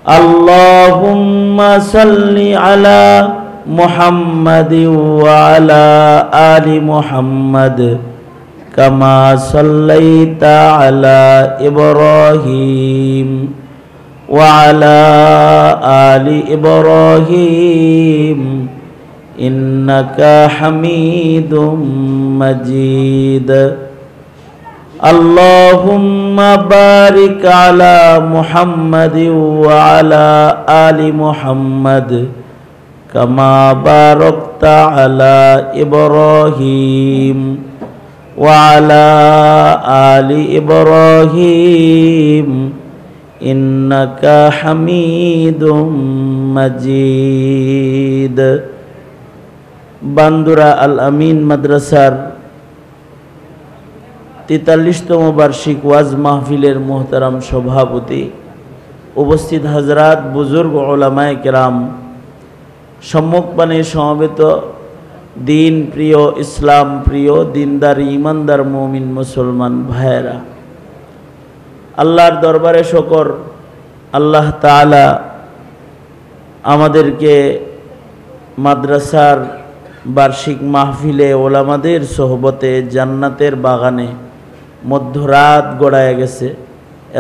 আল্লাহুম্মা সাল্লি আলা মুহাম্মাদি ওয়া আলা আলি মুহাম্মাদ কামা সাল্লাইতা আলা ইব্রাহিম ওয়া আলা আলি ইব্রাহিম ইন্নাকা হামিদুম মাজিদ। আল্লাহুম্মা বারিক আলা মুহাম্মাদি ওয়া আলা আলি মুহাম্মাদ কামা বারাকতা আলা ইব্রাহিম ওয়া আলা আলি ইব্রাহিম ইন্নাকা হামিদুম মাজিদ। বান্দুরা আল আমিন মাদ্রাসার 43তম বার্ষিক ওয়াজ মাহফিলের মোহতারাম সভাপতি, উপস্থিত হাজরাত, বুজুর্গ উলামায়ে কেরাম, সম্মুখপানে সমবেত দিন প্রিয়, ইসলাম প্রিয়, দিনদার ইমানদার মুমিন মুসলমান ভাইয়েরা, আল্লাহর দরবারে শুকর, আল্লাহ তাআলা আমাদেরকে মাদ্রাসার বার্ষিক মাহফিলে ওলামাদের সোহবতে জান্নাতের বাগানে মধ্যরাত গড়ায় গেছে।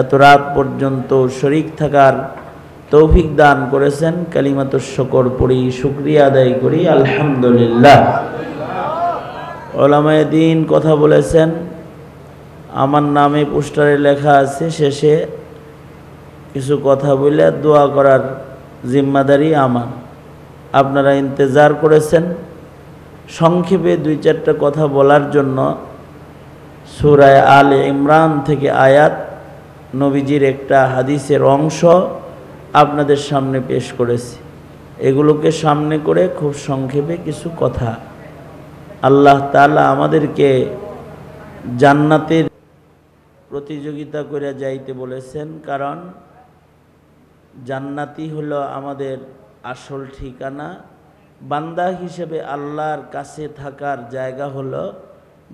এত রাত পর্যন্ত শরীক থাকার তৌফিক দান করেছেন। কালিমাতুশ শুকর পড়ি, শুকরিয়া আদায় করি, আলহামদুলিল্লাহ। উলামায়ে দ্বীন কথা বলেছেন, আমার নামে পোস্টারে লেখা আছে শেষে কিছু কথা বলে দোয়া করার জিম্মাদারি আমার। আপনারা ইন্তজার করেছেন। সংক্ষেপে 2-4টা কথা বলার জন্য সূরা আলে ইমরান থেকে আয়াত, নবীজির একটা হাদিসের অংশ আপনাদের সামনে পেশ করেছি। এগুলোকে সামনে করে খুব সংক্ষেপে কিছু কথা। আল্লাহ তাআলা আমাদেরকে জান্নাতের প্রতিযোগিতা করে যাইতে বলেছেন, কারণ জান্নাতি হলো আমাদের আসল ঠিকানা। বান্দা হিসেবে আল্লাহর কাছে থাকার জায়গা হলো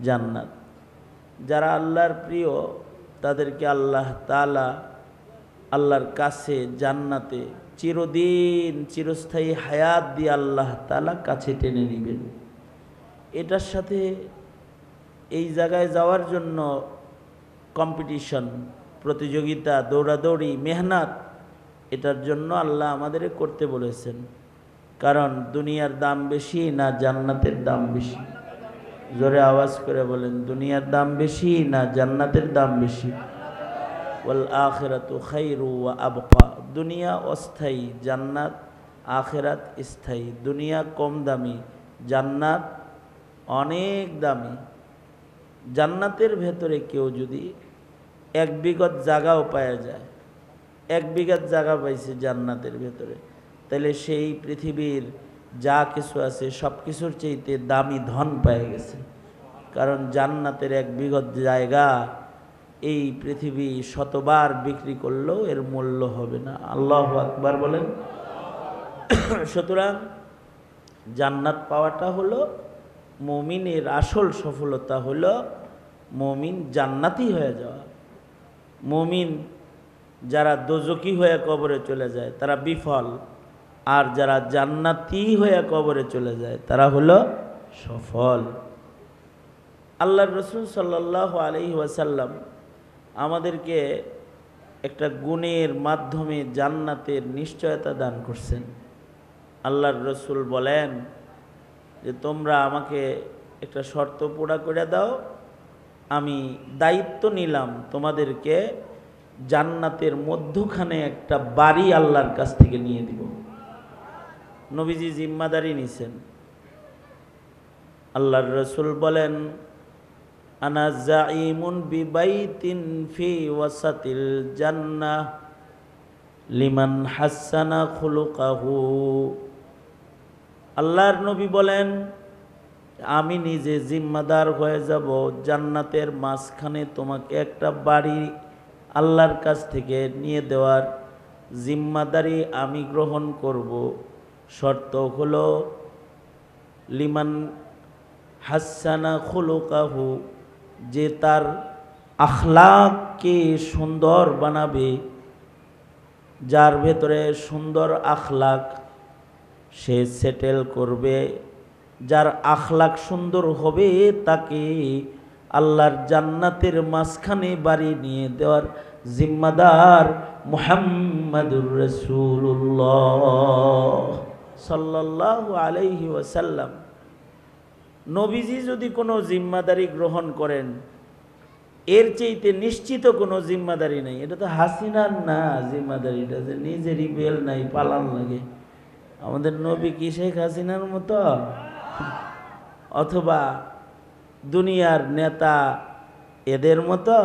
জান্নাত। যারা আল্লাহর প্রিয় তাদেরকে আল্লাহ তাআলা আল্লাহর কাছে জান্নাতে চিরদিন চিরস্থায়ী হায়াত দিয়ে আল্লাহ তাআলা কাছে টেনে নেবেন। এটার সাথে এই জায়গায় যাওয়ার জন্য কম্পিটিশন, প্রতিযোগিতা, দৌড়াদৌড়ি, মেহনত, এটার জন্য আল্লাহ আমাদের করতে বলেছেন। কারণ দুনিয়ার দাম বেশি না জান্নাতের দাম বেশি? জোরে আওয়াজ করে বলেন, দুনিয়ার দাম বেশি না জান্নাতের দাম বেশি? ওয়াল আখিরাতু খায়রু ওয়া আবকা। দুনিয়া অস্থায়ী, জান্নাত আখিরাত স্থায়ী। দুনিয়া কম দামি, জান্নাত অনেক দামি। জান্নাতের ভেতরে কেউ যদি 1 বিঘত জায়গাও পাওয়া যায়, 1 বিঘত জায়গা পাইছে জান্নাতের ভেতরে, তাহলে সেই পৃথিবীর যা কিছু আছে সব কিছুর চাইতে দামি ধন পেয়ে গেছে। কারণ জান্নাতের 1 বিঘত জায়গা এই পৃথিবী শতবার বিক্রি করলেও এর মূল্য হবে না। আল্লাহু আকবার বলেন। সুতরাং জান্নাত পাওয়াটা হলো মুমিনের আসল সফলতা, হলো মুমিন জান্নাতি হয়ে যাওয়া। মুমিন যারা দোজকি হয়ে কবরে চলে যায় তারা বিফল, আর যারা জান্নাতি হয়ে কবরে চলে যায় তারা হলো সফল। আল্লাহর রাসূল সাল্লাল্লাহু আলাইহি ওয়াসাল্লাম আমাদেরকে একটা গুণের মাধ্যমে জান্নাতের নিশ্চয়তা দান করছেন। আল্লাহর রাসূল বলেন যে তোমরা আমাকে একটা শর্ত পুরা করে দাও, আমি দায়িত্ব নিলাম তোমাদেরকে জান্নাতের মধ্যখানে একটা বাড়ি আল্লাহর কাছ থেকে নিয়ে দিব। নবীজি জিম্মাদারি নিছেন। আল্লাহর রাসূল বলেন, আনা জাঈমুন বিবাইতিন ফি ওয়াসাতিল জান্নাহ লিমান হাসানা খুলুকাহু। আল্লাহর নবী বলেন, আমি নিজে জিম্মাদার হয়ে যাব জান্নাতের মাঝখানে তোমাকে একটা বাড়ি আল্লাহর কাছ থেকে নিয়ে দেওয়ার জিম্মাদারি আমি গ্রহণ করব। শর্ত হলো লিমান হাসানা খুলুকাহু, যে তার আখলাককে সুন্দর বানাবে, যার ভেতরে সুন্দর আখলাক সে সেটেল করবে, যার আখলাক সুন্দর হবে তাকে আল্লাহর জান্নাতের মাঝখানে বাড়ি নিয়ে দেওয়ার জিম্মাদার মুহাম্মাদুর রাসূলুল্লাহ সাল্লাল্লাহু আলাইহি ওয়াসাল্লাম। নবীজি যদি কোনো জিম্মাদারি গ্রহণ করেন, এর চাইতে নিশ্চিত কোনো জিম্মাদারি নেই। এটা তো হাসিনার না জিম্মাদারিটা, যে নিজেরই বেল নাই পালান লাগে। আমাদের নবী কি শেখ হাসিনার মতো, অথবা দুনিয়ার নেতা এদের মতো?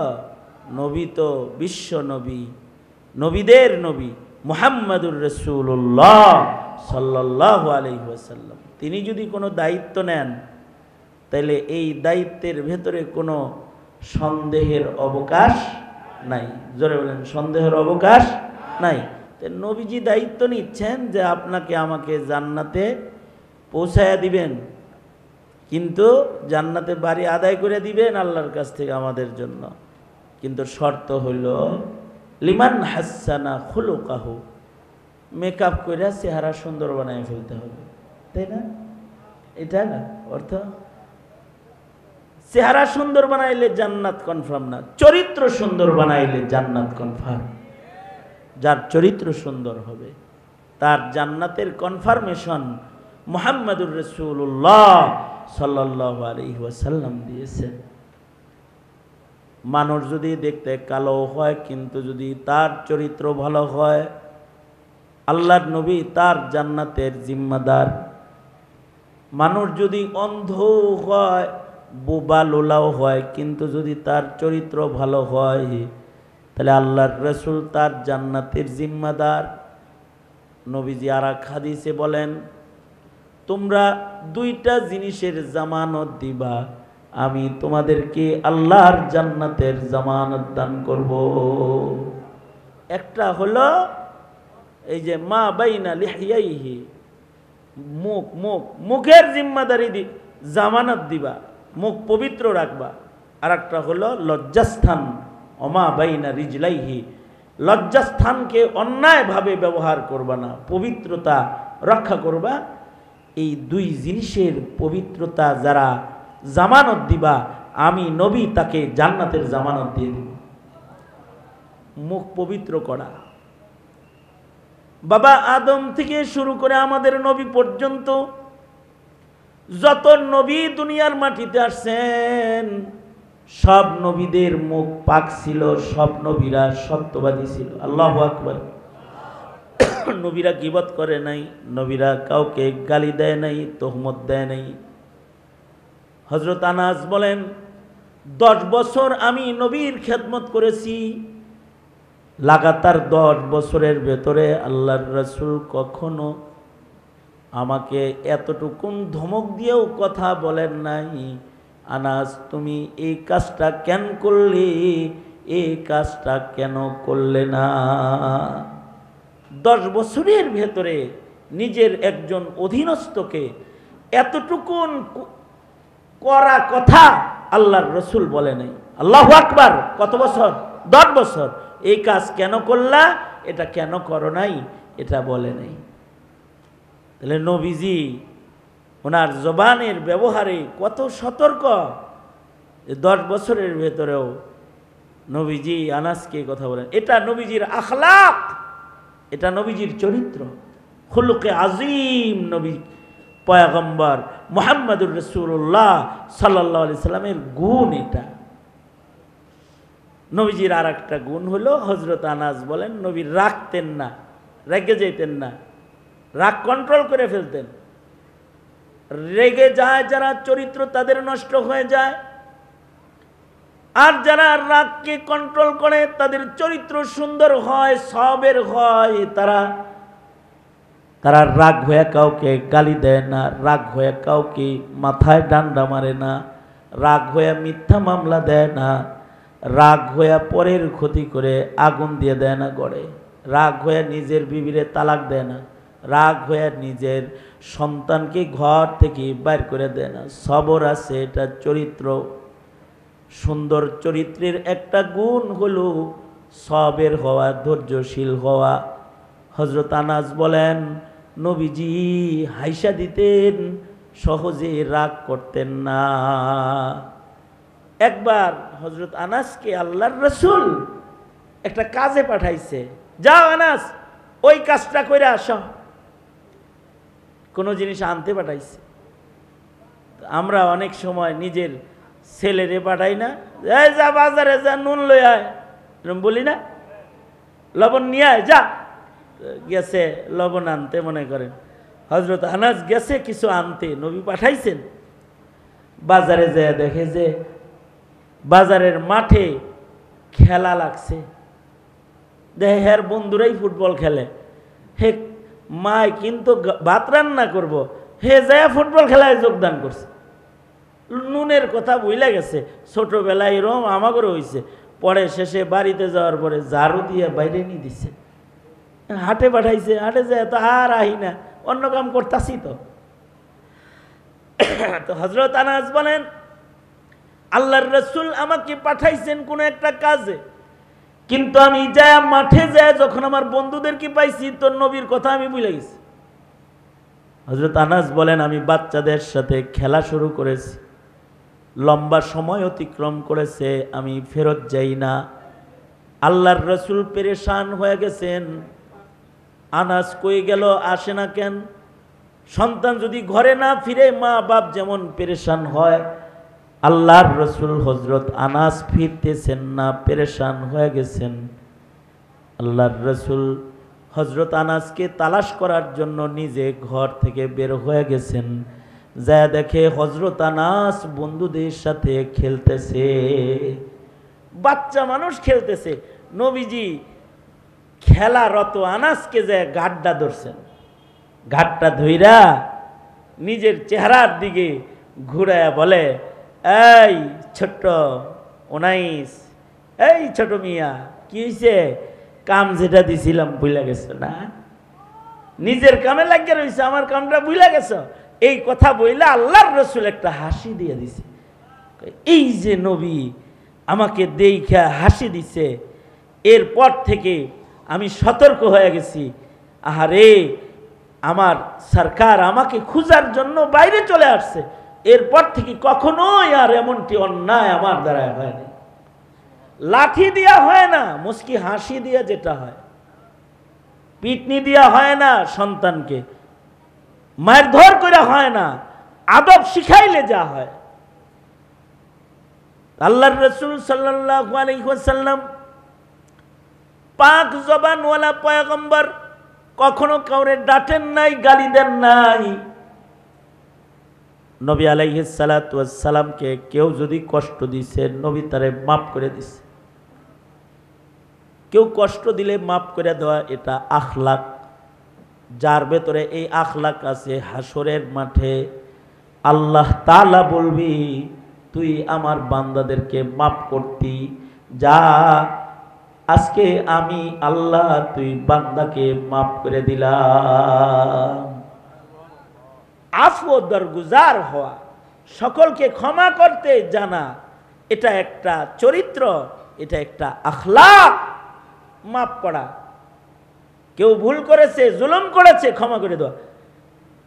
নবী তো বিশ্ব নবী, নবীদের নবী মুহাম্মাদুর রাসূলুল্লাহ সাল্লাল্লাহু আলাইহি ওয়াসাল্লাম। তিনি যদি কোনো দায়িত্ব নেন, তাইলে এই দায়িত্বের ভেতরে কোনো সন্দেহের অবকাশ নাই। জোরে বলেন, সন্দেহের অবকাশ নাই। নবীজি দায়িত্ব নিচ্ছেন যে আপনাকে আমাকে জান্নাতে পৌঁছায়া দিবেন, কিন্তু জান্নাতে বাড়ি আদায় করে দিবেন আল্লাহর কাছ থেকে আমাদের জন্য। কিন্তু শর্ত হইল লিমান হাসানা খুলুকাহু, মেকআপ করে চেহারা সুন্দর বানায় ফেলতে হবে, তাই না? এটা না অর্থ। চেহারা সুন্দর বানাইলে জান্নাত কনফার্ম না, চরিত্র সুন্দর বানাইলে জান্নাত কনফার্ম। যার চরিত্র সুন্দর হবে তার জান্নাতের কনফার্মেশন মুহাম্মাদুর রাসূলুল্লাহ সাল্লাল্লাহু আলাইহি ওয়াসাল্লাম দিয়েছেন। মানুষ যদি দেখতে কালো হয়, কিন্তু যদি তার চরিত্র ভালো হয়, আল্লাহর নবী তার জান্নাতের জিম্মাদার। মানুষ যদি অন্ধ হয়, বোবা লোলাও হয়, কিন্তু যদি তার চরিত্র ভালো হয়, তাহলে আল্লাহর রাসূল তার জান্নাতের জিম্মাদার। নবীজি আর এক হাদিসে বলেন, তোমরা দুইটা জিনিসের জামানত দিবা, আমি তোমাদেরকে আল্লাহর জান্নাতের জামানত দান করব। একটা হলো এই যে মা বাইনা লিহিয়াইহি, মুখের জিম্মাদারি জামানত দিবা, মুখ পবিত্র রাখবা। আর একটা হলো লজ্জাস্থান, অমা বাইনা রিজলাইহি, লজ্জাস্থানকে অন্যায়ভাবে ব্যবহার করবা না, পবিত্রতা রক্ষা করবা। এই দুই জিনিসের পবিত্রতা যারা জামানত দিবা, আমি নবী তাকে জান্নাতের জামানত দিয়ে দিব। মুখ পবিত্র করা, বাবা আদম থেকে শুরু করে আমাদের নবী পর্যন্ত যত নবী দুনিয়ার মাটিতে আসছেন, সব নবীদের মুখ পাক ছিল, সব নবীরা সত্যবাদী ছিল। আল্লাহু আকবার। নবীরা গীবত করে নাই, নবীরা কাউকে গালি দেয় নাই, তোহমত দেয় নাই। হযরত আনাস বলেন, 10 বছর আমি নবীর খেদমত করেছি, লাগাতার 10 বছরের ভেতরে আল্লাহর রাসূল কখনো আমাকে এতটুকুন ধমক দিয়েও কথা বলেন নাই, আনাস তুমি এই কাজটা কেন করলে, এই কাজটা কেন করলে না। 10 বছরের ভেতরে নিজের একজন অধীনস্থকে এতটুকুন করা কথা আল্লাহর রাসূল বলে নাই। আল্লাহু আকবার। কত বছর? 10 বছর। এই কাজ কেন করলা, এটা কেন করো নাই, এটা বলে নাই। তাহলে নবীজি ওনার জবানের ব্যবহারে কত সতর্ক। 10 বছরের ভেতরেও নবীজি আনাসকে কথা বলেন। এটা নবীজির আখলাক, এটা নবীজির চরিত্র, খুলুকে আজিম। নবী পয়গম্বর মুহাম্মাদুর রাসূলুল্লাহ সাল্লাল্লাহু আলাইহি সাল্লামের গুণ এটা। নবীজির আর একটা গুণ হলো, হযরত আনাস বলেন, নবী রাখতেন না, রেগে যেতেন না, রাগ কন্ট্রোল করে ফেলতেন। রেগে যায় যারা, চরিত্র তাদের নষ্ট হয়ে যায়। আর যারা রাগকে কন্ট্রোল করে তাদের চরিত্র সুন্দর হয়, সবের হয়। তারা রাগ হয়ে কাউকে গালি দেয় না, রাগ হয়ে কাউকে মাথায় ডান্ডা মারে না, রাগ হয়ে মিথ্যা মামলা দেয় না, রাগ হয়ে পরের ক্ষতি করে আগুন দিয়ে দেয় না গড়ে, রাগ হয়ে নিজের বিবিরে তালাক দেয় না, রাগ হয়ে নিজের সন্তানকে ঘর থেকে বাইর করে দেয় না। সবর আছে, এটা চরিত্র। সুন্দর চরিত্রের একটা গুণ হলো সবের হওয়া, ধৈর্যশীল হওয়া, হযরত আনাস বলেন নবীজি হাইসা দিতেন, সহজে রাগ করতেন না। একবার হযরত আনাসকে আল্লাহর রাসূল একটা কাজে পাঠাইছে, যাও আনাস ওই কাজটা কইরা আসো। কোনো জিনিস আনতে পাঠাইছে। আমরা অনেক সময় নিজের ছেলেরে পাঠাই না, এই যা বাজারে যা নুন লই আয়, এরকম বলি না, লবণ নিয়ে আয় যা, গেছে লবণ আনতে। মনে করেন হযরত আনাস গেছে কিছু আনতে, নবী পাঠাইছেন। বাজারে যায় দেখে যে বাজারের মাঠে খেলা লাগছে, দেখে হের বন্ধুরাই ফুটবল খেলে। হে মায় কিন্তু ভাত রান্না করবো, হে যায় ফুটবল খেলায় যোগদান করছে। নুনের কথা বইলা গেছে, ছোটবেলায় এরকম আমাগরও হয়েছে। পরে শেষে বাড়িতে যাওয়ার পরে ঝাড়ু দিয়ে বাইরে নিয়ে দিচ্ছে। হাটে পাঠাইছে, হাটে যায় তো আর আহি না, অন্য কাম করতাছি তো। তো হযরত আনাস বলেন আল্লাহর রাসূল আমাকে পাঠাইছেন কোন একটা কাজে, কিন্তু আমি যায় মাঠে যায় যখন আমার বন্ধুদেরকে পাইছি তো নবীর কথা আমি ভুলে গেছি। হযরত আনাস বলেন আমি বাচ্চাদের সাথে খেলা শুরু করেছি, লম্বা সময় অতিক্রম করেছে, আমি ফেরত যাই না। আল্লাহর রাসূল পেরেশান হয়ে গেছেন, আনাস কই গেল, আসে না কেন? সন্তান যদি ঘরে না ফিরে মা বাপ যেমন পেরেশান হয়, আল্লাহর রাসূল হযরত আনাস ফিরতেছেন না, পেরেশান হয়ে গেছেন। আল্লাহর রাসূল হযরত আনাসকে তালাশ করার জন্য নিজে ঘর থেকে বের হয়ে গেছেন। যা দেখে হযরত আনাস বন্ধুদের সাথে খেলতেছে, বাচ্চা মানুষ খেলতেছে। নবীজি খেলারত আনাসকে যে ঘাটটা ধরছেন, ঘাটটা ধইরা নিজের চেহারার দিকে ঘুরায়া বলে, এই ছোট্ট ওনাইস, এই ছোট মিয়া, কি হয়েছে? কাম যেটা দিছিলাম ভুলে গেছো না? নিজের কামে লাগিয়ে রয়েছে, আমার কামটা ভুলে গেছো? এই কথা বইলা আল্লাহর রাসূল একটা হাসি দিয়ে দিছে। এই যে নবী আমাকে দেইখা হাসি দিছে, এরপর থেকে আমি সতর্ক হয়ে গেছি। আহারে আমার সরকার আমাকে খোঁজার জন্য বাইরে চলে আসছে, এরপর থেকে কখনোই আর এমনটি অন্যায় আমার দ্বারা হয়নি। লাঠি দিয়া হয় না, মুস্কি হাসি দিয়া যেটা হয়, পিটনি দিয়া হয় না, সন্তানকে মারধর করে হয় না, আদব শিখাইলে যা হয়। আল্লাহর রাসূল সাল্লাল্লাহু আলাইহি ওয়াসাল্লাম পাক জবানওয়ালা পয়গম্বর, কখনো কাউরে ডাটেন নাই, গালি দেন নাই। নবী আলাইহিস সালাতু ওয়াস সালামকে কেউ যদি কষ্ট দিছে, নবী তারে মাফ করে দিছে। কেউ কষ্ট দিলে মাফ করে দেওয়া, এটা আখলাক। যার ভেতরে এই আখলাক আছে, হাসরের মাঠে আল্লাহ তাআলা বলবি তুই আমার বান্দাদেরকে মাফ করতি, যা আজকে আমি আল্লাহ তুই বান্দাকে মাফ করে দিলাম। আফু দরগুজার হওয়া, সকলকে ক্ষমা করতে জানা, এটা একটা চরিত্র, এটা একটা আখলাক। মাফ করা, কেউ ভুল করেছে, জুলুম করেছে, ক্ষমা করে দেওয়া।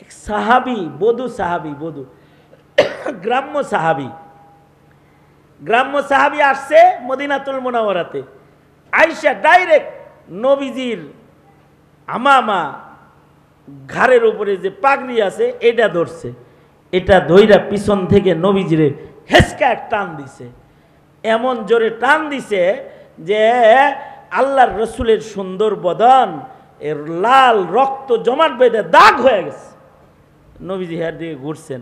এক সাহাবী, বধূ সাহাবী, বধূ গ্রাম্য সাহাবী আসছে মদিনাতুল মুনাওয়ারাতে। আয়েশা ডাইরেক্ট নবীজির আমামা, ঘাড়ের উপরে যে পাগড়ি আছে এটা ধরছে, এটা ধইরা পিছন থেকে নবীজিরে হেসকা টান দিছে। এমন জোরে টান দিছে যে আল্লাহর রসুলের সুন্দর বদন এর লাল রক্ত জমাট বেঁধে দাগ হয়ে গেছে। নবীজি হার দিকে ঘুরছেন,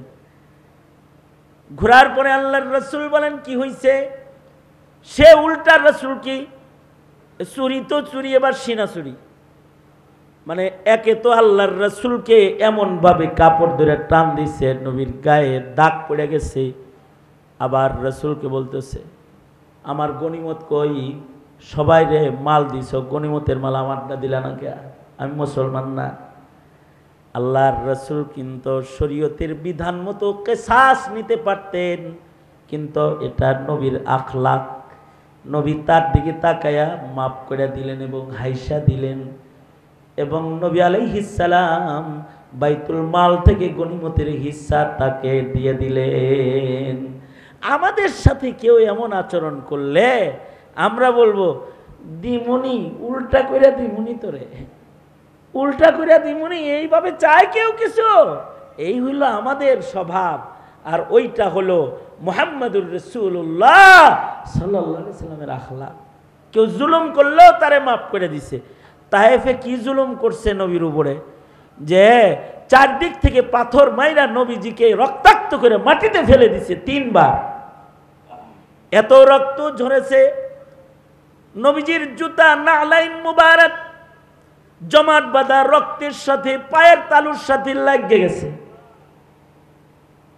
ঘোরার পরে আল্লাহর রসুল বলেন কি হয়েছে? সে উল্টা রসুল কি চুরি তো চুরি, এবার সিনা চুরি। মানে একে তো আল্লাহর রসুলকে এমন ভাবে কাপড় ধরে টান দিছে, নবীর গায়ে দাগ পড়ে গেছে। আবার রসুলকে বলতেছে আমার গনিমত কই? সবাই রে মাল দিছ, গনিমতের মাল আমারটা দিলা না কে? আমি মুসলমান না? আল্লাহর রসুল কিন্তু শরীয়তের বিধান মতো কিসাস নিতে পারতেন, কিন্তু এটা নবীর আখলাক। নবী তার দিকে তাকায়া মাফ করে দিলেন এবং হাইসা দিলেন। এবং নবী আলাইহিস সালাম বাইতুল মাল থেকে গনিমতের হিস্সা তাকে দিয়ে দিলেন। আমাদের সাথে কেউ এমন আচরণ করলে আমরা বলবো, দিমুনি, উল্টা কইরা দিমুনি, তোরে উল্টা কইরা দিমুনি, এইভাবে চায় কেউ কিছু? এই হইল আমাদের স্বভাব। আর ওইটা হলো মুহাম্মদুর রাসূলুল্লাহ সাল্লাল্লাহু আলাইহি সাল্লামের আখলাক। কেউ জুলুম করলেও তারে মাফ করে দিছে। তায়েফে কি জুলুম করছে নবীর উপরে, যে চারদিক থেকে পাথর মাইরা নবীজিকে রক্তাক্ত করে মাটিতে ফেলে দিছে 3 বার। এত রক্ত ঝরেছে, নবীজির জুতা নালাইন মুবারক জমাট বাঁধা রক্তের সাথে পায়ের তালুর সাথে লাগিয়ে গেছে।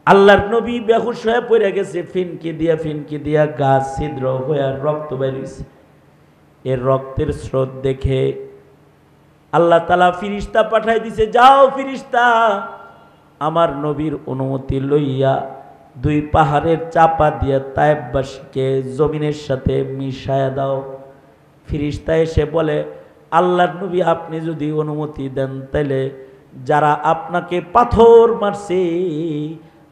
আল্লাহর নবী বেহুশ হয়ে পড়ে গেছে, ফিনকি দিয়া গাছ ছিদ্র হয়ে রক্ত বের হইছে। এর রক্তের স্রোত দেখে আল্লাহ তাআলা ফিরিস্তা পাঠাই দিছে, যাও ফিরিস্তা, আমার নবীর অনুমতি লইয়া 2 পাহাড়ের চাপা দিয়ে তায়েফবাসীকে জমিনের সাথে মিশায়া দাও। ফিরিস্তা এসে বলে, আল্লাহর নবী আপনি যদি অনুমতি দেন তাহলে যারা আপনাকে পাথর মারছে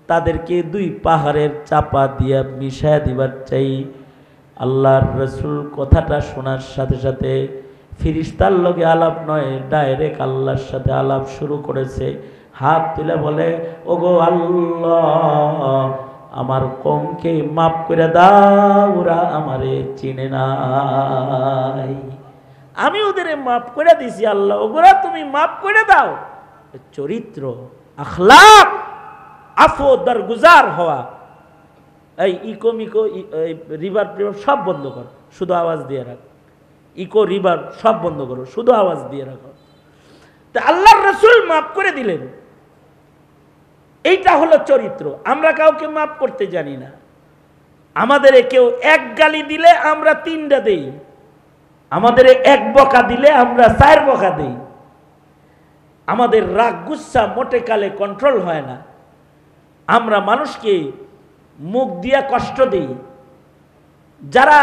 তাদেরকে 2 পাহাড়ের চাপা দিয়ে মিশায়া দিবার চাই। আল্লাহর রাসূল কথাটা শোনার সাথে সাথে ফিরিস্তার লগে আলাপ নয়, ডাইরেক্ট আল্লাহর সাথে আলাপ শুরু করেছে। হাত তুলে বলে, ওগো আল্লাহ, আমার কওমকে মাফ করে দাও, ওরা আমারে চিনে নাই, আমি ওদের মাফ করে দিছি। আল্লাহ, ওগোরা তুমি মাফ করে দাও। চরিত্র, আখলাক, আফো দরগুজার হওয়া। এই ইকো মিকো রিভার সব বন্ধ করো, শুধু আওয়াজ দিয়ে রাখ। ইকো রিভার সব বন্ধ করো, শুধু আওয়াজ দিয়ে রাখো। তা আল্লাহর রাসূল মাফ করে দিলেন। এইটা হলো চরিত্র। আমরা কাউকে মাফ করতে জানি না। আমাদের কেউ 1 গালি দিলে আমরা 3টা দেই, আমাদের 1 বকা দিলে আমরা 4 বকা দেই। আমাদের রাগ গুচ্ছা মোটে কালে কন্ট্রোল হয় না। আমরা মানুষকে মুখ দিয়া কষ্ট দেই। যারা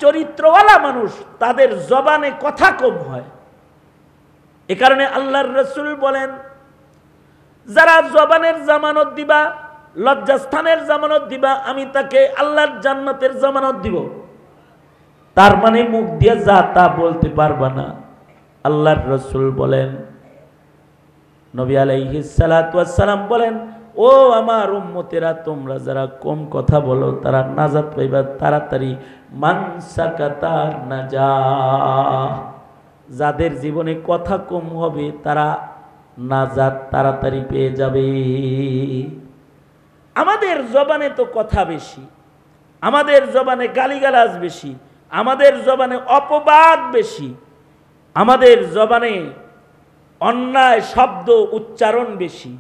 চরিত্রওয়ালা মানুষ তাদের জবানে কথা কম হয়। এ কারণে আল্লাহর রাসূল বলেন, যারা জবানের জামানত দিবা, লজ্জাস্থানের জামানত দিবা, আমি তাকে আল্লাহর জান্নাতের জামানত দিব। তার মানে মুখ দিয়ে যা তা বলতে পারবা না। আল্লাহর রাসূল বলেন, নবী আলাইহিস সালাতু ওয়াস সালাম বলেন, ও আমার উম্মতেরা, তোমরা যারা কম কথা বলো তারা নাজাত পাইবা তাড়াতাড়ি। মান সাকাতা নাজা, যাদের জীবনে কথা কম হবে তারা নাজাত তাড়াতাড়ি পেয়ে যাবে। আমাদের জবানে তো কথা বেশি, আমাদের জবানে গালিগালাজ বেশি, আমাদের জবানে অপবাদ বেশি, আমাদের জবানে অন্যায় শব্দ উচ্চারণ বেশি।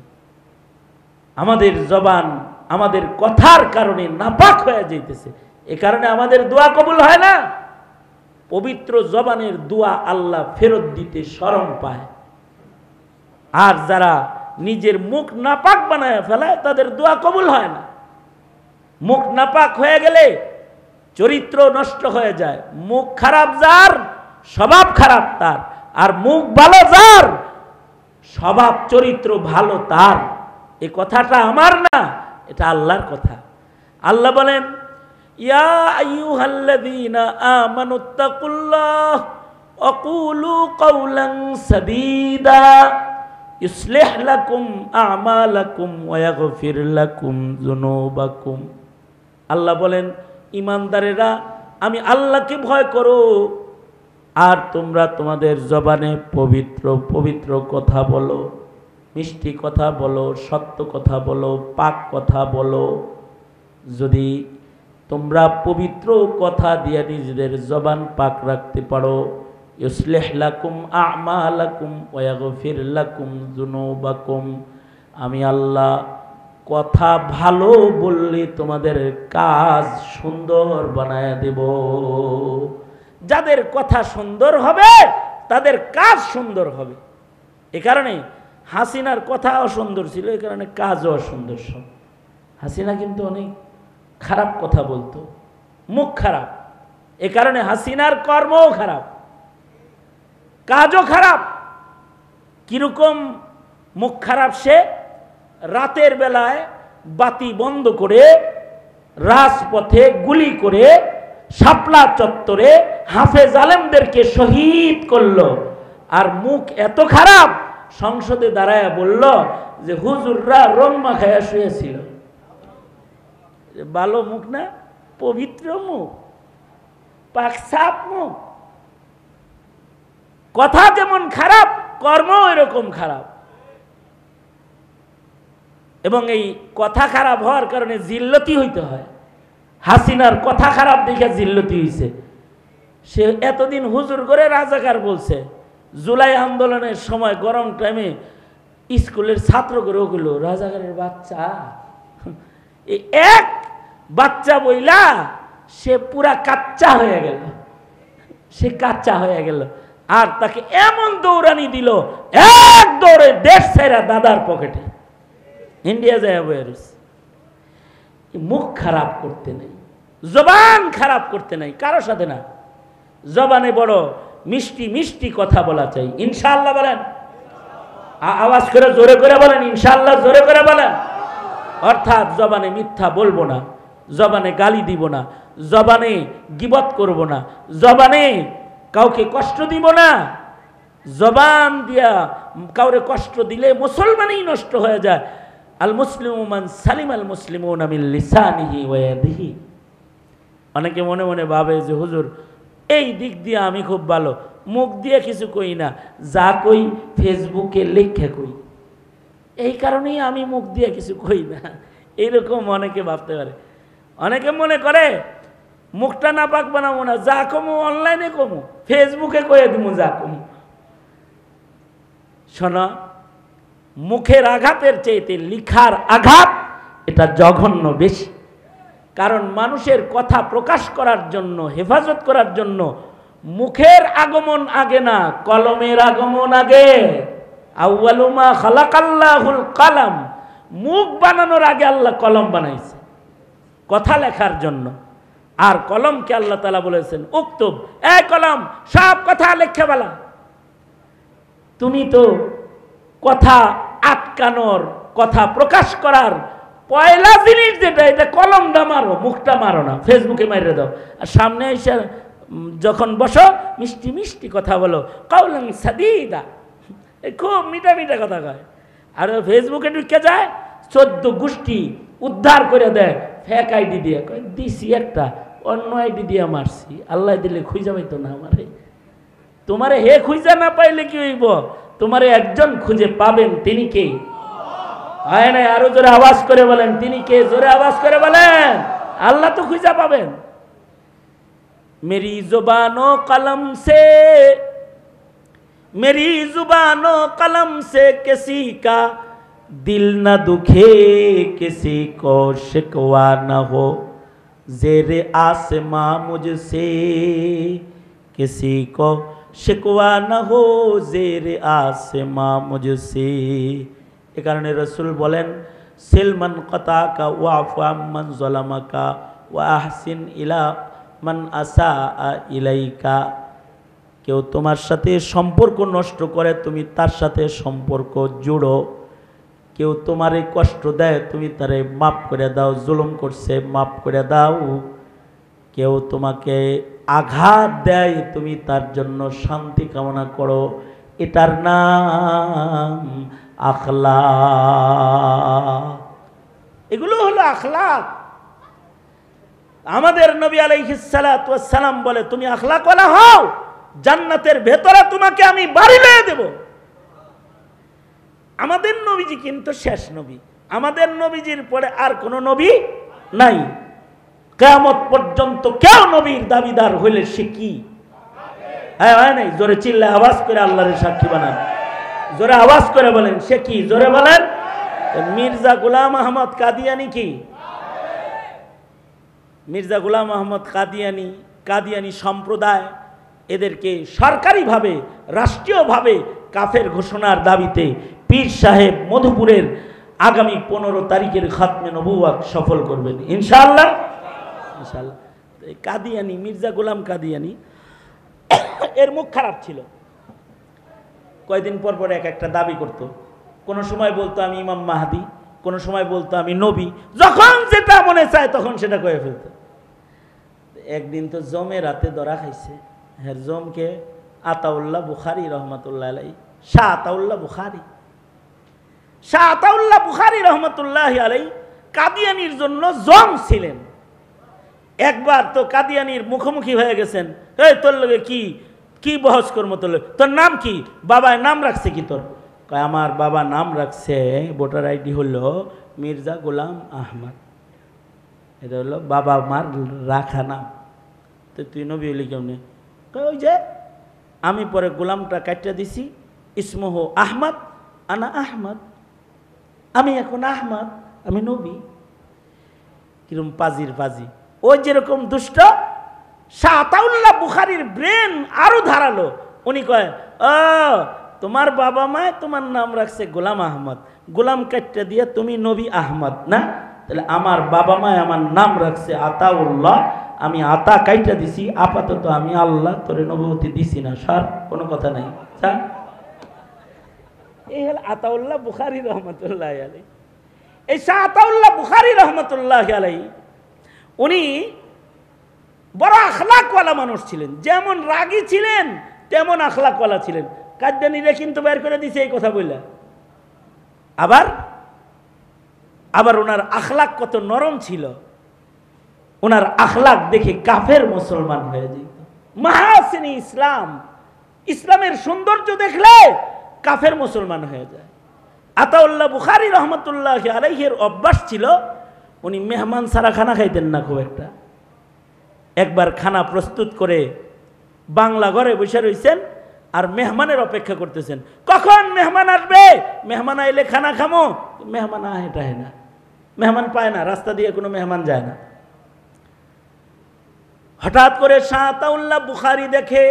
আমাদের জবান আমাদের কথার কারণে নাপাক হয়ে যাইতেছে। এ কারণে আমাদের দোয়া কবুল হয় না। পবিত্র জবানের দোয়া আল্লাহ ফেরত দিতে শরম পায়। আর যারা নিজের মুখ নাপাক বানায় ফেলায় তাদের দোয়া কবুল হয় না। মুখ নাপাক হয়ে গেলে চরিত্র নষ্ট হয়ে যায়। মুখ খারাপ যার, স্বভাব খারাপ তার। আর মুখ ভালো যার, স্বভাব চরিত্র ভালো তার। এই কথাটা আমার না, এটা আল্লাহর কথা। আল্লাহ বলেন, ইয়া আইয়ুহাল্লাযীনা আমানুত্তাকুল্লাহ ওয়া কুলু কাওলান সাদীদা ইউসলিহ লাকুম আমালাকুম ওয়া ইয়াগফির লাকুম যুনুবাকুম। আল্লাহ বলেন, ঈমানদারেরা, আমি আল্লাহকে ভয় করো আর তোমরা তোমাদের জবানে পবিত্র পবিত্র কথা বলো, মিষ্টি কথা বলো, সত্য কথা বলো, পাক কথা বলো। যদি তোমরা পবিত্র কথা দিয়ে নিজেদের জবান পাক রাখতে পারো, ইউসলিহ লাকুম আমালাকুম ওয়া ইয়াগফির লাকুম যুনুবাকুম, আমি আল্লাহ কথা ভালো বললে তোমাদের কাজ সুন্দর বানায় দেব। যাদের কথা সুন্দর হবে তাদের কাজ সুন্দর হবে। এ কারণে হাসিনার কথা অসুন্দর ছিল, এই কারণে কাজও অসুন্দর সব। হাসিনা কিন্তু অনেক খারাপ কথা বলতো, মুখ খারাপ। এ কারণে হাসিনার কর্মও খারাপ, কাজও খারাপ। কিরকম মুখ খারাপ সে? রাতের বেলায় বাতি বন্ধ করে রাজপথে গুলি করে শাপলা চত্বরে হাফেজ আলেমদেরকে শহীদ করলো। আর মুখ এত খারাপ, সংসদে দাঁড়ায় বলল যে হুজুররা রং মাখায়া শুয়েছিল। ভালো মুখ না? পবিত্র মুখ, পাক সাফ মুখ। কথা যেমন খারাপ, কর্ম এরকম খারাপ। এবং এই কথা খারাপ হওয়ার কারণে জিল্লতি হইতে হয়। হাসিনার কথা খারাপ দেখে জিল্লতি হইছে। সে এতদিন হুজুর করে রাজাকার বলছে, জুলাই আন্দোলনের সময় গরম টাইমে স্কুলের ছাত্র করে ওগুলো রাজাকারের বাচ্চা। এই এক বাচ্চা বইলা সে পুরা কাচ্চা হয়ে গেল, সে কাচ্চা হয়ে গেল। আর তাকে এমন দৌড়ানি দিল, এক দৌড়ে দেশ ছেড়ে দাদার পকেটে ইন্ডিয়া যায় বয়ে রয়েছে। মুখ খারাপ করতে নেই, জবান খারাপ করতে নাই, কারো সাথে না। জবানে বড় মিষ্টি মিষ্টি কথা বলা চাই। ইনশাআল্লাহ বলেন, আওয়াজ করে জোরে করে বলেন ইনশাআল্লাহ, জোরে করে বলেন। অর্থাৎ জবানে মিথ্যা বলবো না, জবানে গালি দিব না, জবানে গীবত করব না, জবানে কাউকে কষ্ট দিব না। জবান দিয়া কাউরে কষ্ট দিলে মুসলমানই নষ্ট হয়ে যায়। আল মুসলিমু মান সালিম আল মুসলিমুনা মিন লিসানিহি ওয়া ইয়াদিহি। অনেকে মনে মনে ভাবে যে হুজুর এই দিক দিয়ে আমি খুব ভালো, মুখ দিয়ে কিছু কই না, যা কই ফেসবুকে লিখে কই, এই কারণেই আমি মুখ দিয়ে কিছু কই না। এইরকম অনেকে ভাবতে পারে। অনেকে মনে করে মুখটা না পাক বানাবো না, যা কমু অনলাইনে কমু, ফেসবুকে কয়ে দিমু যা কমু। শোনো, মুখের আঘাতের চাইতে লিখার আঘাত এটা জঘন্য বেশি। কারণ মানুষের কথা প্রকাশ করার জন্য, হেফাজত করার জন্য মুখের আগমন আগে না, কলমের আগমন আগে। আউয়ালু মা খালাকাল্লাহুল কলম। মুখ বানানোর আগে আল্লাহ কলম বানাইছে কথা লেখার জন্য। আর কলমকে আল্লাহ তাআলা বলেছেন উক্তুব, এ কলম সব কথা লেখে বলা। তুমি তো কথা আটকানোর, কথা প্রকাশ করার পয়লা জিনিস যেটা, এটা কলমটা মারো, মুখটা মারো না, ফেসবুকে মারিয়ে দাও। আর সামনে এসে যখন বসো মিষ্টি মিষ্টি কথা বলো, কাউলান সাদিদা, খুব মিঠা মিঠা কথা কয়। আর ফেসবুকে ঢুকে যায় 14 গোষ্ঠী উদ্ধার করে দেয় ফেক আইডি দিয়ে, কয় দিছি একটা, অন্য আইডি দিয়ে মারছি, আল্লাহ দিলে খুঁজে পাইতো না আমারে। তোমারে হে খুঁজে না পাইলে কি হইব? তোমারে একজন খুঁজে পাবেন, তিনি কে? হয় নাই? আরো জোরে আওয়াজ করে বলেন তিনি কে? জোরে আওয়াজ করে বলেন, আল্লাহ তো খুঁজে পাবেন। মেরি জুবানো কলম সে, मेरी जुबानों कलम से किसी का दिल न दुखे, किसी को शिकवा न हो ज़ेरे आसमां मुझसे, किसी को शिकवा न हो ज़ेरे आसमां मुझसे। ए कारणे रसूल बोलेन सिलमन कता का वाफा मन ज़लमा का व अहसिन इला मन असा इलाइका। কেউ তোমার সাথে সম্পর্ক নষ্ট করে, তুমি তার সাথে সম্পর্ক জুড়ো। কেউ তোমারে কষ্ট দেয়, তুমি তারে মাফ করে দাও, জুলুম করছে মাফ করে দাও। কেউ তোমাকে আঘাত দেয়, তুমি তার জন্য শান্তি কামনা করো। এটার নাম আখলাক। এগুলো হলো আখলাক। আমাদের নবী আলাইহিস সালাতু ওয়াস সালাম বলে তুমি আখলাকওয়ালা হও, জান্নাতের ভেতরে তোমাকে আমি বাড়ি লয়ে দেব। আমাদের নবীজি কিন্তু শেষ নবী, আমাদের নবীজির পরে আর কোন নবী নাই। কিয়ামত পর্যন্ত কেউ নবীর দাবিদার হইলে সে কি? হ্যাঁ হয় নাই? জোরে চিল্লায় আওয়াজ করে আল্লাহর সাক্ষী বানান, জোরে আওয়াজ করে বলেন সে কি? জোরে বলেন। মির্জা গোলাম আহমদ কাদিয়ানি কি? মির্জা গোলাম আহমদ কাদিয়ানি, কাদিয়ানি সম্প্রদায় এদেরকে সরকারিভাবে, রাষ্ট্রীয়ভাবে কাফের ঘোষণার দাবিতে পীর সাহেব মধুপুরের আগামী 15 তারিখের খাতমে নবুয়ত সফল করবেন ইনশাআল্লাহ। ইনশাআল্লাহ। কাদিয়ানি, মির্জা গোলাম কাদিয়ানি এর মুখ খারাপ ছিল। কয়দিন পর পর এক একটা দাবি করত। কোনো সময় বলতো আমি ইমাম মাহাদি, কোনো সময় বলতো আমি নবী, যখন যেটা মনে চায় তখন সেটা কয়ে ফেলত। একদিন তো জমে রাতে ধরা খাইছে। হ্যাঁ, জমকে আতাউল্লাহ বুখারী রহমতুল্লাহ আলাই, শাহ আতাউল্লাহ বুখারী, শাহ আতাউল্লাহ বুখারী রহমতুল্লাহ আলাই কাদিয়ানির জন্য জম ছিলেন। একবার তো কাদিয়ানির মুখোমুখি হয়ে গেছেন, এই তোর লগে কি কি বহস করবো, তোর নাম কি, বাবায় নাম রাখছে কি তোর? আমার বাবা নাম রাখছে, ভোটার আইডি হলো মির্জা গোলাম আহমদ, এটা হলো বাবা মার রাখা নাম। তো তুই নবী হলি কেমনে? ওই যে আমি পরে গোলামটা কাটিয়ে দিছি, ইসমহ আহমদ, আনা আহমদ, আমি এখন আহমদ, আমি নবী। কিরম পাজির পাজি, ওই যেরকম দুষ্ট। শাহ আতাউল্লাহ বুখারীর ব্রেন আরো ধারালো। উনি কয়, ও তোমার বাবা মায় তোমার নাম রাখছে গোলাম আহমদ, গোলাম কাটটা দিয়ে তুমি নবী আহমদ না, তাহলে আমার বাবা মায় আমার নাম রাখছে আতাউল্লাহ, আমি আতা কাইটা দিছি, আপাতত আমি আল্লাহ, তোরে নবুয়তি দিছি না, স্যার কোনো কথা নাই। এই হল আতাউল্লাহ বুখারী রহমতুল্লাহ আলাইহি। এই শাহ আতাউল্লাহ বুখারী রহমতুল্লাহ আলাইহি উনি বড় আখলাকওয়ালা মানুষ ছিলেন, যেমন রাগী ছিলেন তেমন আখলাকওয়ালা ছিলেন। কাদ্যানীরা কিন্তু বের করে দিছে এই কথা বললা। আবার আবার ওনার আখলাক কত নরম ছিল, ওনার আখলাক দেখে কাফের মুসলমান হয়ে যেত। মাহাসিনী ইসলাম, ইসলামের সৌন্দর্য দেখলে কাফের মুসলমান হয়ে যায়। আতাউল্লাহ বুখারী রহমতুল্লাহ আলাইহির অভ্যাস ছিল, উনি মেহমান ছাড়া খানা খাইতেন না খুব একটা। একবার খানা প্রস্তুত করে বাংলা ঘরে বসে রয়েছেন আর মেহমানের অপেক্ষা করতেছেন, কখন মেহমান আসবে, মেহমান আইলে খানা খামো। মেহমান আহে না, মেহমান পায় না, রাস্তা দিয়ে কোনো মেহমান যায় না। হঠাৎ করে শাহ আতাউল্লাহ বুখারী দেখে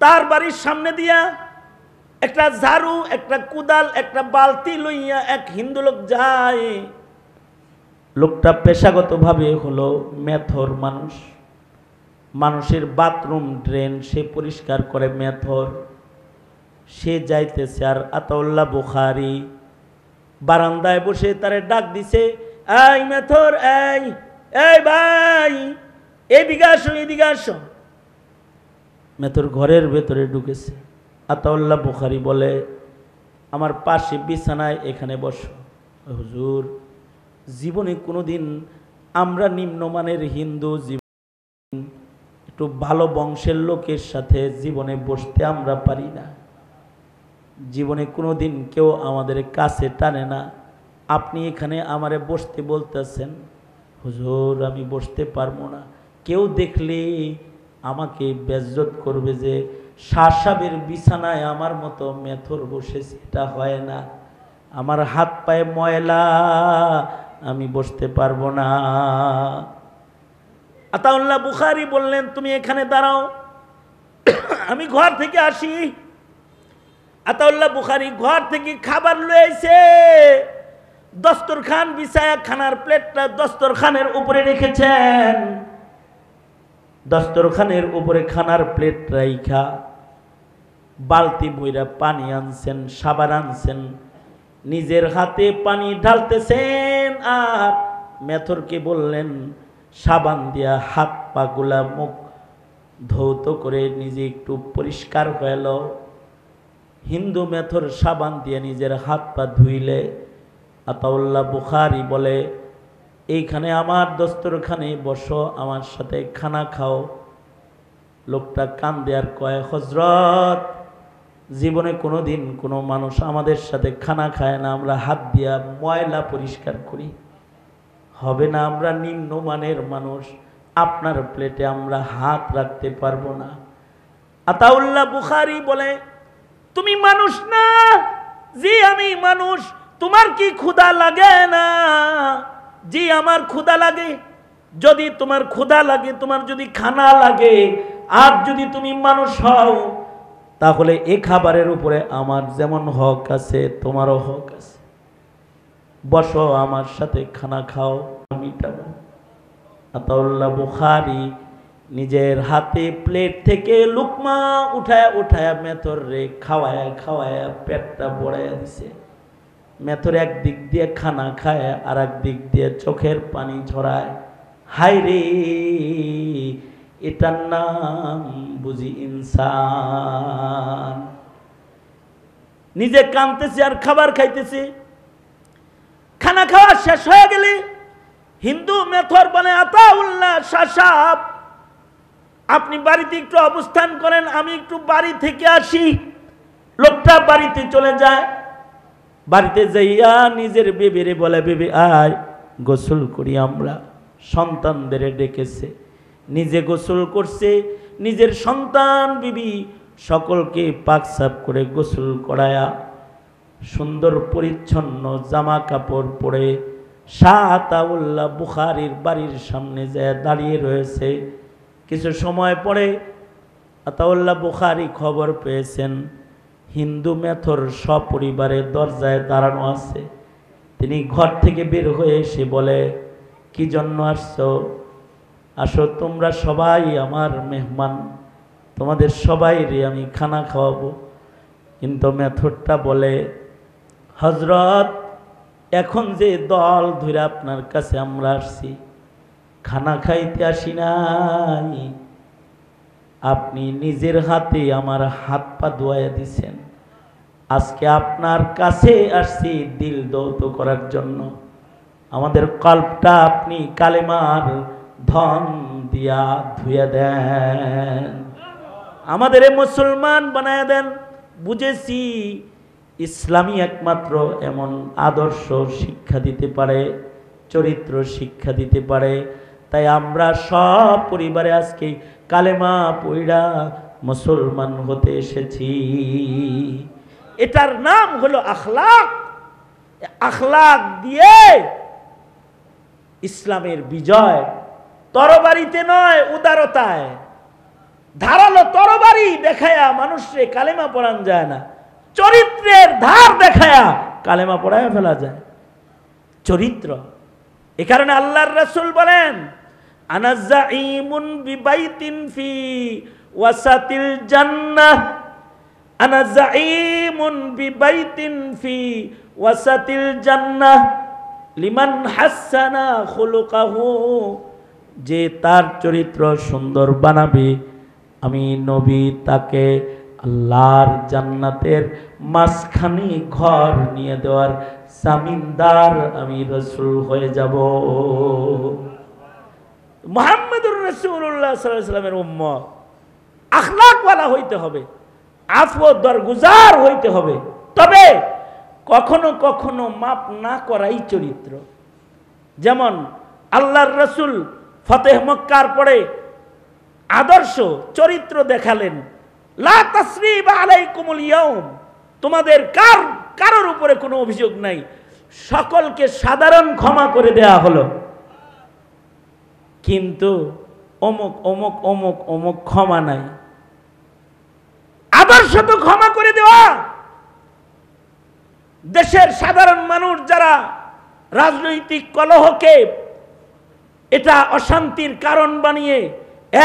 তার বাড়ির সামনে দিয়া একটা ঝাড়ু, একটা কুদাল, একটা বালতি লইয়া এক হিন্দু লোক যায়। লোকটা পেশাগতভাবে হলো মেথর মানুষ, মানুষের বাথরুম ড্রেন সে পরিষ্কার করে মেথর। সে যাইতেছে আর আতাউল্লাহ বুখারী বারান্দায় বসে তারে ডাক দিছে, এই মেথর, এই এই ভাই, এদিকে আসো, এদিকে আসো। মেথর ঘরের ভেতরে ঢুকেছে। আতাউল্লাহ বুখারী বলে, আমার পাশে বিছানায় এখানে বসো। হুজুর, জীবনে কোনোদিন আমরা নিম্নমানের হিন্দু, একটু ভালো বংশের লোকের সাথে জীবনে বসতে আমরা পারি না, জীবনে কোনোদিন কেউ আমাদের কাছে টানে না, আপনি এখানে আমারে বসতে বলতেছেন। হুজুর, আমি বসতে পারবো না, কেউ দেখলে আমাকে বেজ্জত করবে যে শাহ সাহেবের বিছানায় আমার মতো মেথর বসেছে, এটা হয় না, আমার হাত পায়ে ময়লা, আমি বসতে পারবো না। আতাউল্লাহ বুখারী বললেন, তুমি এখানে দাঁড়াও, আমি ঘর থেকে আসি। আতাউল্লাহ বুখারী ঘর থেকে খাবার লয়ে আইছে, দস্তরখান বিছায়া খানার প্লেটটা দস্তরখানের উপরে রেখেছেন। দস্তরখানের উপরে খানার প্লেট রাইখা বালতি বইরা পানি আনছেন, সাবান আনছেন, নিজের হাতে পানি ঢালতেছেন আর মেথরকে বললেন সাবান দিয়া হাত পা গুলা মুখ ধৌত করে নিজে একটু পরিষ্কার হয়ে লো। হিন্দু মেথর সাবান দিয়ে নিজের হাত পা ধুইলে আতাউল্লাহ বুখারী বলে, এইখানে আমার দস্তরখানে বসো, আমার সাথে খানা খাও। লোকটা কান্দে আর কয়, হযরত, জীবনে কোনো দিন কোনো মানুষ আমাদের সাথে খানা খায় না, আমরা হাত দিয়া ময়লা পরিষ্কার করি, হবে না, আমরা নিম্নমানের মানুষ, আপনার প্লেটে আমরা হাত রাখতে পারবো না। আতাউল্লাহ বুখারী বলে, তুমি মানুষ না? জি আমি মানুষ। তোমার কি ক্ষুধা লাগে না? জি আমার ক্ষুধা লাগে। যদি তোমার ক্ষুধা লাগে, তোমার যদি খানা লাগে, আর যদি তুমি মানুষ হও, তাহলে এই খাবারের উপরে আমার যেমন হক আছে তোমারও হক আছে, বসো আমার সাথে খানা খাও, মিটাবো। আতাউল্লাহ বুখারী নিজের হাতে প্লেট থেকে লুকমা উঠায়া উঠায়া মেথর রে খাওয়ায়া খাওয়ায়া পেটটা বড়াইয়া দিছে। মেথর এক দিক দিয়ে খানা খায় আর এক দিক দিয়ে চোখের পানি ঝরায়। হায় রে, এটার নাম বুঝি ইনসান। নিজে কাঁদতেছে আর খাবার খাইতেছে। খানা খাওয়া শেষ হয়ে গেলে হিন্দু মেথর বলে, আতাউল্লাহ শাহ সাহেব, আপনি বাড়িতে একটু অবস্থান করেন, আমি একটু বাড়ি থেকে আসি। লোকটা বাড়িতে চলে যায়। বাড়িতে যাইয়া নিজের বেবিরে বলে, বেবি আয় গোসল করি আমরা। সন্তানদের ডেকেছে, নিজে গোসল করছে, নিজের সন্তান বিবি সকলকে পাক সাফ করে গোসল করায়া সুন্দর পরিচ্ছন্ন জামা কাপড় পরে শাহ আতাউল্লাহ বুখারীর বাড়ির সামনে যায় দাঁড়িয়ে রয়েছে। কিছু সময় পরে আতাউল্লাহ বুখারী খবর পেয়েছেন হিন্দু মেথর সপরিবারে দরজায় দাঁড়ানো আছে। তিনি ঘর থেকে বের হয়ে এসে বলে, কি জন্য আসছো? আসো, তোমরা সবাই আমার মেহমান, তোমাদের সবাইরে আমি খানা খাওয়াবো। কিন্তু মেথরটা বলে, হজরত, এখন যে দল ধরে আপনার কাছে আমরা আসছি, খানা খাইতে আসি নাই, আপনি নিজের হাতে আমার হাত পা ধোয়া দিছেন। আজকে আপনার কাছে আসছি দিল দৌত করার জন্য। আমাদের কল্পটা আপনি কালেমার ধন দিয়া ধুয়ে দেন, আমাদের মুসলমান বানায় দেন। বুঝেছি ইসলামী একমাত্র এমন আদর্শ শিক্ষা দিতে পারে, চরিত্র শিক্ষা দিতে পারে। তাই আমরা সব পরিবারে আজকে কালেমা পইড়া মুসলমান হতে এসেছি। এটার নাম হলো আখলাক। আখলাক দিয়ে ইসলামের বিজয়। তরবারিতে নয়, উদারতায়। ধারালো তরবারি দেখায়া মানুষকে কালেমা পড়ান যায় না, চরিত্রের ধার দেখায়া কালেমা পড়ায় ফেলা যায়। চরিত্র। এ কারণে আল্লাহর রাসূল বলেন, আনা যাঈমুন বিবাইতিন ফি ওয়াসাতিল জান্নাহ, আনা যাঈমুন বিবাইতিন ফি ওয়াসাতিল জান্নাহ লিমান হাসানা খুলুকাহু। যে তার চরিত্র সুন্দর বানাবে, আমি নবী তাকে আল্লাহর জান্নাতের মাঝখানে ঘর নিয়ে দেওয়ার জামিনদার আমি রাসূল হয়ে যাব। মুহাম্মদুর রাসূলুল্লাহ সাল্লাল্লাহু আলাইহি ওয়াসাল্লামের উম্মত আখলাকওয়ালা হইতে হবে, আফু দরগুজার হইতে হবে। তবে কখনো কখনো মাপ না করাই চরিত্র। যেমন আল্লাহর রাসূল ফতেহ মক্কার পরে আদর্শ চরিত্র দেখালেন, লা তাসরিবা আলাইকুমুল ইয়াউম, তোমাদের কারোর উপরে কোনো অভিযোগ নাই, সকলকে সাধারণ ক্ষমা করে দেয়া হলো। কিন্তু অমুক অমুক অমুক অমুক ক্ষমা নাই। আদর্শ তো ক্ষমা করে দেওয়া। দেশের সাধারণ মানুষ যারা রাজনৈতিক কলহকে এটা অশান্তির কারণ বানিয়ে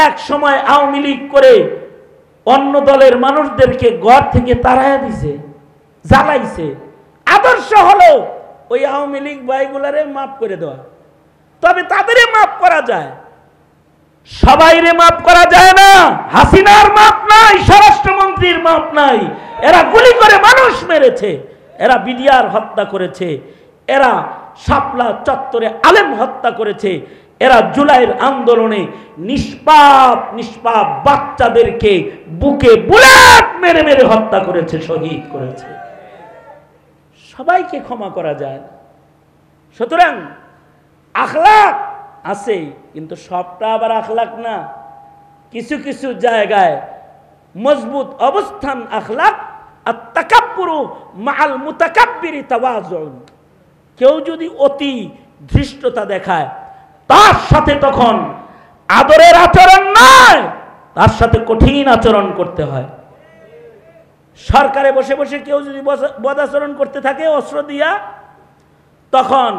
এক সময় আওয়ামী লীগ করে অন্য দলের মানুষদেরকে ঘর থেকে তাড়াইয়া দিছে, জ্বালাইছে। আদর্শ হলো ওই আওয়ামী লীগ ভাইগুলারে মাফ করে দেওয়া। তবে তাদেরই মাফ করা যায়, সবাইরে মাফ করা যায় না। হাসিনার মাফ নাই, স্বরাষ্ট্রমন্ত্রীর মাফ নাই। এরা গুলি করে মানুষ মেরেছে, এরা বিডিআর হত্যা করেছে, এরা শাপলা চত্বরে আলেম হত্যা করেছে, এরা জুলাইয়ের আন্দোলনে নিষ্পাপ নিষ্পাপ বাচ্চাদেরকে বুকে বুলেট মেরে মেরে হত্যা করেছে, শহীদ করেছে। সবাইকে ক্ষমা করা যায়। সুতরাং আখলাক আছে, কিন্তু সবটা আবার আখলাক না। কিছু কিছু জায়গায় মজবুত অবস্থান আখলাক। আর তাকাব্বুরু মাআল মুতাকাব্বিরি তাওয়াজুন। কেউ যদি অতি ধৃষ্টতা দেখায়, তার সাথে তখন আদরের আচরণ নয়, তার সাথে কঠিন আচরণ করতে হয়। সরকারে বসে বসে কেউ যদি বদাচরণ করতে থাকে অস্ত্র দিয়া, তখন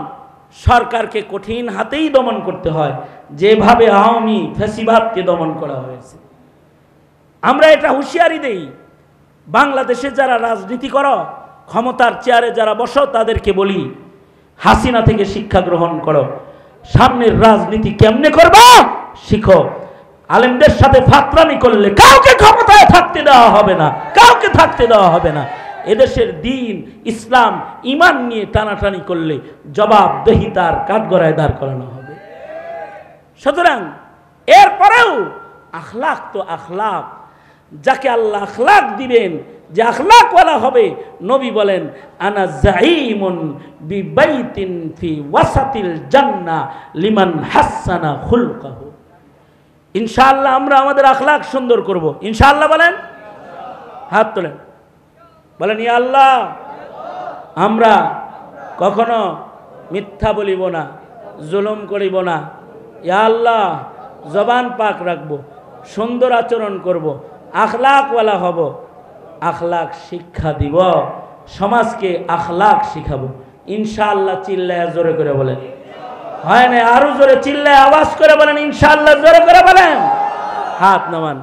সরকারকে কঠিন হাতেই দমন করতে হয়। যেভাবে আওয়ামী ফ্যাসিবাদকে দমন করা হয়েছে। আমরা এটা হুঁশিয়ারি দেই, বাংলাদেশে যারা রাজনীতি করো, ক্ষমতার চেয়ারে যারা বসো, তাদেরকে বলি হাসিনা থেকে শিক্ষা গ্রহণ করো, সামনের রাজনীতি কেমনে করবা শিখো। আলেমদের সাথে ফাতরামি করলে কাউকে ক্ষমতায় থাকতে দেওয়া হবে না, কাউকে থাকতে দেওয়া হবে না। এদেশের দিন ইসলাম ইমান নিয়ে টানাটানি করলে জবাবদেহিতার কাঠগড়ায় দাঁড় করানো হবে। সুতরাং এরপরেও আখলাক তো আখলাক, যাকে আল্লাহ আখলাক দিবেন, যে আখলাকওয়ালা হবে, নবী বলেন আনা জাইমুন বিবাইতিন ফি ওয়াসাতিল জান্নাহ লিমান হাসানা খুলকাহু। ইনশাআল্লাহ আমরা আমাদের আখলাক সুন্দর করব, ইনশাআল্লাহ বলেন, হাত তোলেন, বলেন ইয়া আল্লাহ আমরা কখনো মিথ্যা বলিব না, জুলুম করিব না। ইয়া আল্লাহ জবান পাক রাখবো, সুন্দর আচরণ করব, আখলাকওয়ালা হব, আখলাক শিক্ষা দিব, সমাজকে আখলাক শিখাবো ইনশাআল্লাহ। চিল্লায় জোরে করে বলেন, হয় না আরো জোরে চিল্লায় আওয়াজ করে বলেন ইনশাআল্লাহ, জোরে করে বলেন, হাত নামান।